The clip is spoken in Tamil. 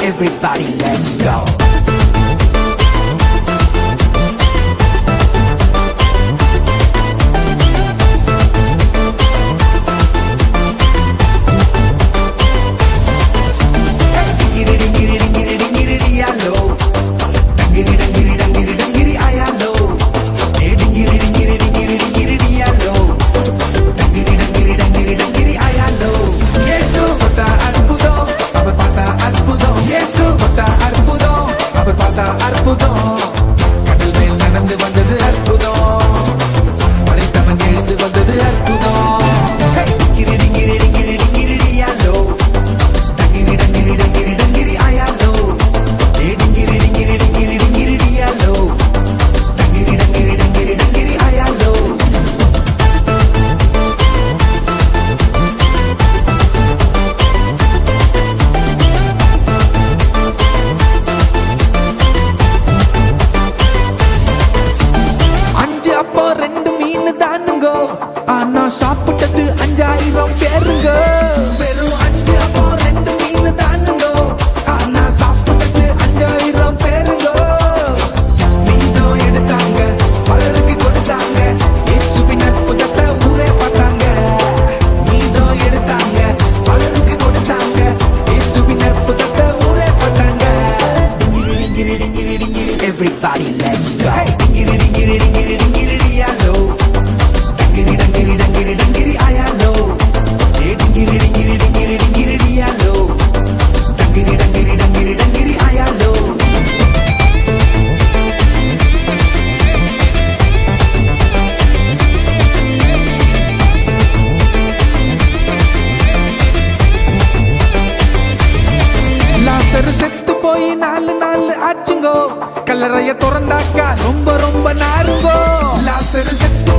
Everybody, let's go. சாப்பிட்டது 5000 பேருங்க. வெறும் 5 அப்போ 2 மீன் தானுங்க. ஆனா சாப்பிட்டது 5000 பேருங்க. மீதம் எடுத்தாங்க, பலருக்கு கொடுத்தாங்க. இயேசுவின் அற்புதத்தை ஊரே பார்த்தாங்க. மீதம் எடுத்தாங்க, பலருக்கு கொடுத்தாங்க. இயேசுவின் அற்புதத்தை ஊரே பார்த்தாங்க. Everybody, let's go. டிங்கிரி டிங்கிரி டிங்கிரி டிங்கிரி டியாலோ. டிங்கிரி டிங்கிரி டிங்கிரி டிங்கிரி ஆயாலோ. டிங்கிரி டிங்கிரி டிங்கிரி டிங்கிரி டியாலோ. டிங்கிரி டிங்கிரி டிங்கிரி டிங்கிரி ஆயாலோ. லாசரு செத்து போய் 4 நாள் ஆச்சுங்கோ. கல்லறைய திறந்தாக்கா ரொம்ப ரொம்ப நாருங்கோ. லாசரு செத்து